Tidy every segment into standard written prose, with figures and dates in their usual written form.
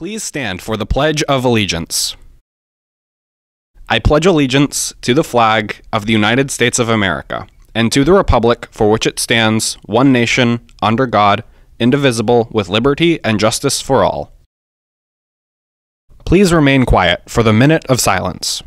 Please stand for the Pledge of Allegiance. I pledge allegiance to the flag of the United States of America, and to the republic for which it stands, one nation, under God, indivisible, with liberty and justice for all. Please remain quiet for the minute of silence.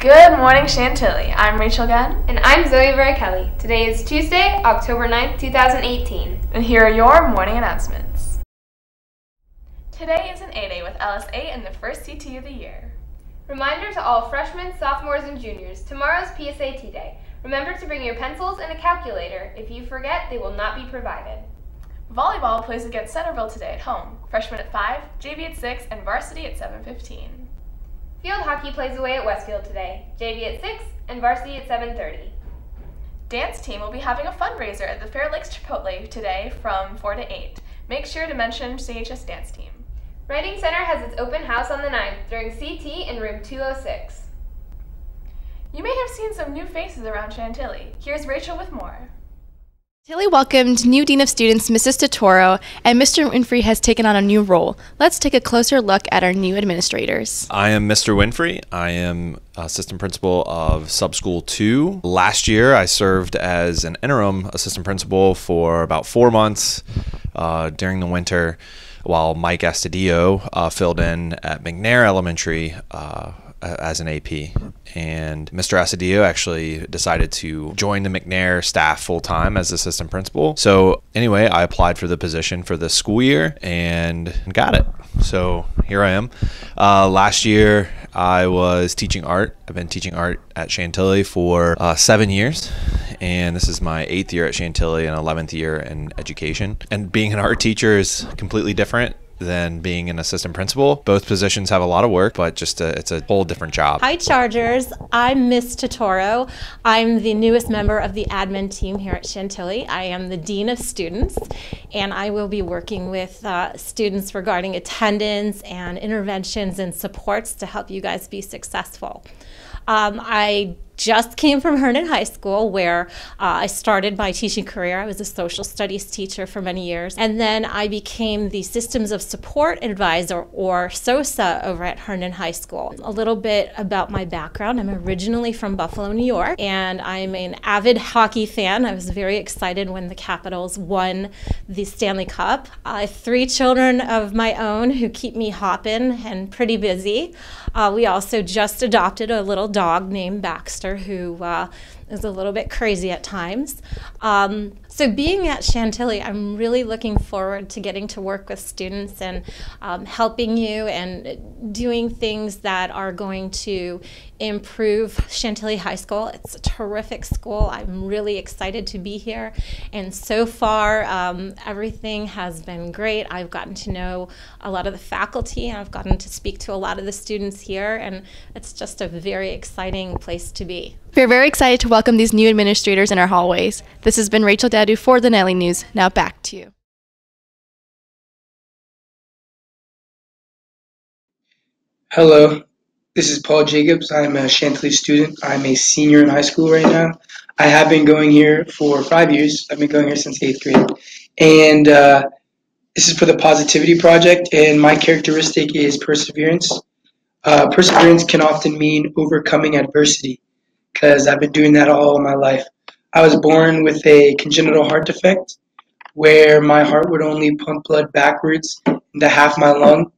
Good morning, Chantilly. I'm Rachel Gunn. And I'm Zoe Varichelli. Today is Tuesday, October 9th, 2018. And here are your morning announcements. Today is an A-Day with LS8 and the first CT of the year. Reminder to all freshmen, sophomores, and juniors, tomorrow's PSAT day. Remember to bring your pencils and a calculator. If you forget, they will not be provided. Volleyball plays against Centerville today at home. Freshmen at 5, JV at 6, and varsity at 7:15. Field hockey plays away at Westfield today, JV at 6 and varsity at 7:30. Dance team will be having a fundraiser at the Fair Lakes Chipotle today from 4 to 8. Make sure to mention CHS Dance Team. Writing Center has its open house on the 9th during CT in room 206. You may have seen some new faces around Chantilly. Here's Rachel with more. Chantilly welcomed new Dean of Students, Mrs. Totoro, and Mr. Winfrey has taken on a new role. Let's take a closer look at our new administrators. I am Mr. Winfrey. I am assistant principal of Sub-School 2. Last year, I served as an interim assistant principal for about 4 months during the winter, while Mike Astudillo filled in at McNair Elementary as an AP. And Mr. Astudillo actually decided to join the McNair staff full-time as assistant principal. So anyway, I applied for the position for this school year and got it. So here I am. Last year, I was teaching art. I've been teaching art at Chantilly for 7 years. And this is my 8th year at Chantilly and 11th year in education. And being an art teacher is completely different than being an assistant principal. Both positions have a lot of work, but it's a whole different job. Hi Chargers, I'm Miss Totoro. I'm the newest member of the admin team here at Chantilly. I am the Dean of Students, and I will be working with students regarding attendance and interventions and supports to help you guys be successful. I just came from Herndon High School, where I started my teaching career. I was a social studies teacher for many years, and then I became the Systems of Support Advisor, or SOSA, over at Herndon High School. A little bit about my background. I'm originally from Buffalo, New York, and I'm an avid hockey fan. I was very excited when the Capitals won the Stanley Cup. I have 3 children of my own who keep me hopping and pretty busy. We also just adopted a little dog named Baxter, who is a little bit crazy at times. So being at Chantilly, I'm really looking forward to getting to work with students and helping you and doing things that are going to improve Chantilly High School. It's a terrific school. I'm really excited to be here. And so far, everything has been great. I've gotten to know a lot of the faculty, and I've gotten to speak to a lot of the students here, and it's just a very exciting place to be. We're very excited to welcome these new administrators in our hallways. This has been Rachel Dadu for the Nightly News. Now back to you. Hello, this is Paul Jacobs. I'm a Chantilly student. I'm a senior in high school right now. I have been going here for 5 years. I've been going here since 8th grade. And this is for the Positivity Project, and my characteristic is perseverance. Perseverance can often mean overcoming adversity. because I've been doing that all my life. I was born with a congenital heart defect where my heart would only pump blood backwards into half my lung,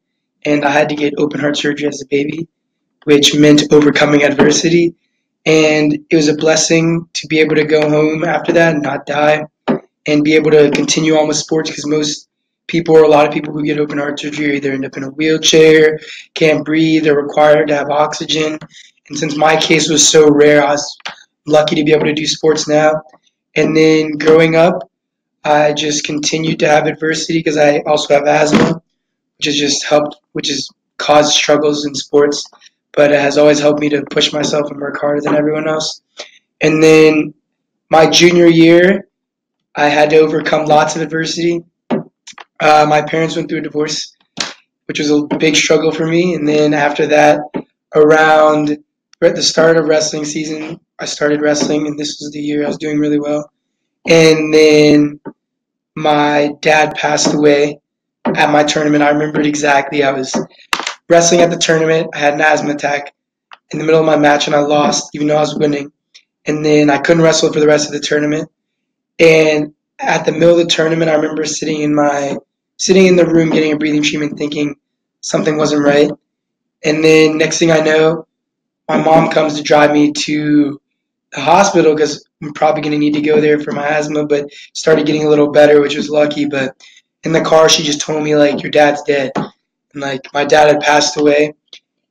and I had to get open heart surgery as a baby, which meant overcoming adversity. And it was a blessing to be able to go home after that and not die and be able to continue on with sports, because most people, or a lot of people who get open heart surgery, either end up in a wheelchair, can't breathe, they're required to have oxygen. And since my case was so rare, I was lucky to be able to do sports now. And then growing up, I just continued to have adversity because I also have asthma, which has just helped, which has caused struggles in sports, but it has always helped me to push myself and work harder than everyone else. And then my junior year, I had to overcome lots of adversity. My parents went through a divorce, which was a big struggle for me. And then after that, at the start of wrestling season, I started wrestling, and this was the year I was doing really well. And then my dad passed away at my tournament. I remember it exactly. I was wrestling at the tournament. I had an asthma attack in the middle of my match, and I lost, even though I was winning. And then I couldn't wrestle for the rest of the tournament. And at the middle of the tournament, I remember sitting in the room getting a breathing treatment, thinking something wasn't right. And then next thing I know, my mom comes to drive me to the hospital because I'm probably going to need to go there for my asthma, but started getting a little better, which was lucky. But in the car, she just told me, like, your dad's dead. And, like, my dad had passed away.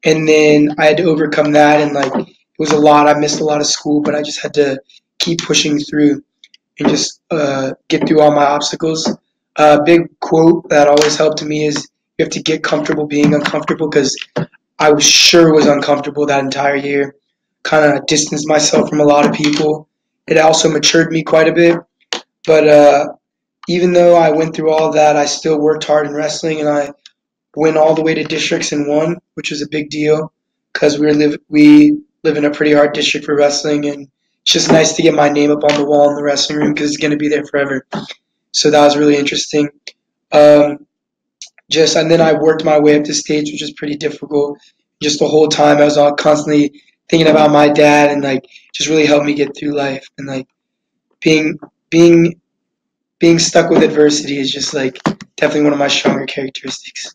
And then I had to overcome that, and, like, it was a lot. I missed a lot of school, but I just had to keep pushing through and just get through all my obstacles. A big quote that always helped me is, you have to get comfortable being uncomfortable, because I was uncomfortable that entire year. Kind of distanced myself from a lot of people. It also matured me quite a bit. But even though I went through all of that, I still worked hard in wrestling, and I went all the way to districts and won, which was a big deal because we live in a pretty hard district for wrestling, and it's just nice to get my name up on the wall in the wrestling room because it's going to be there forever. So that was really interesting. And then I worked my way up to states, which was pretty difficult. Just the whole time I was all constantly thinking about my dad, and like just really helped me get through life. And like being stuck with adversity is just like definitely one of my stronger characteristics.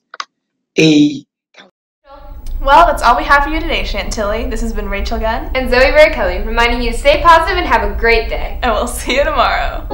Well, that's all we have for you today, Chantilly. This has been Rachel Gunn and Zoe Ray Kelly, reminding you to stay positive and have a great day. And we'll see you tomorrow.